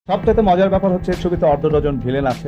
সবচেয়ে মজার ব্যাপার হচ্ছে ছবিতে অর্ধ ডজন ভিলেন আছে।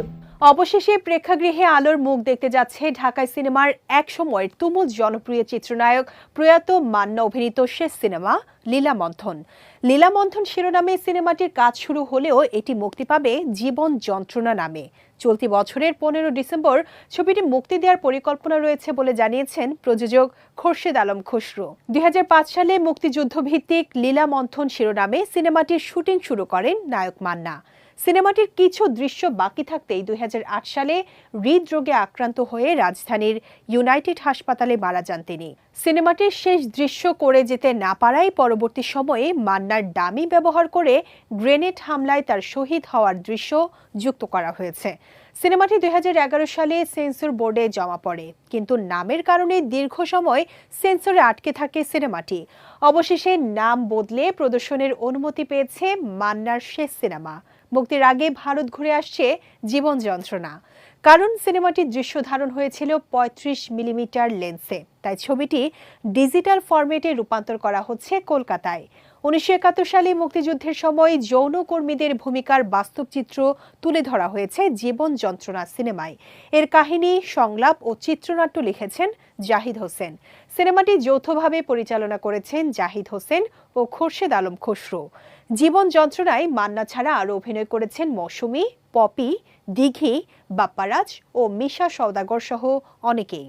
অবশেষে প্রেক্ষাগৃহে আলোর মুখ দেখতে যাচ্ছে ঢাকায় সিনেমার এক সময়ের তুমুল জনপ্রিয় চিত্রনায়ক প্রয়াত মান্না অভিনীত শেষ সিনেমা লীলামন্থন। লীলামন্থন শিরোনামে সিনেমাটির কাজ শুরু হলেও এটি মুক্তি পাবে জীবন যন্ত্রণা নামে। চলতি বছরের 15 ডিসেম্বর ছবিটি মুক্তি দেওয়ার পরিকল্পনা রয়েছে বলে জানিয়েছেন প্রযোজক খোরশেদ আলম খসরু। 2005 সালে মুক্তিযুদ্ধভিত্তিক লীলামন্থন শিরোনামে সিনেমাটির শুটিং শুরু করেন নায়ক মান্না। সিনেমাটির কিছু দৃশ্য বাকি থাকতেই 2008 সালে হৃদরোগে আক্রান্ত হয়ে রাজধানীর ইউনাইটেড হাসপাতালে মারা যান তিনি। সিনেমাটির শেষ দৃশ্য করে যেতে না পারায় পরবর্তী সময়ে মান্নার ডামি ব্যবহার করে গ্রেনেড হামলায় তার শহীদ হওয়ার দৃশ্য যুক্ত করা হয়েছে। সিনেমাটি 2011 সালে সেন্সর বোর্ডে জমা পড়ে, কিন্তু নামের কারণে দীর্ঘ সময় সেন্সরে আটকে থাকে সিনেমাটি। অবশেষে নাম বদলে প্রদর্শনের অনুমতি পেয়েছে মান্নার শেষ সিনেমা। মুক্তির আগে ভারত ঘুরে আসছে জীবন যন্ত্রণা। কারণ সিনেমাটির দৃশ্য ধারণ হয়েছিল 35 মিলিমিটার লেন্সে, তাই ছবিটি ডিজিটাল ফরম্যাটে রূপান্তর করা হচ্ছে কলকাতায়। 1971 সালে মুক্তিযুদ্ধের সময় যৌনকর্মীদের ভূমিকার বাস্তব চিত্র তুলে ধরা হয়েছে জীবন যন্ত্রণা সিনেমায়। এর কাহিনী, সংলাপ ও চিত্রনাট্য লিখেছেন জাহিদ হোসেন। সিনেমাটি যৌথভাবে পরিচালনা করেছেন জাহিদ হোসেন ও খোরশেদ আলম খসরু। জীবন যন্ত্রণায় মান্না ছাড়া আরও অভিনয় করেছেন মৌসুমী, পপি, দিঘি, বাপ্পারাজ ও মিশা সওদাগর সহ অনেকেই।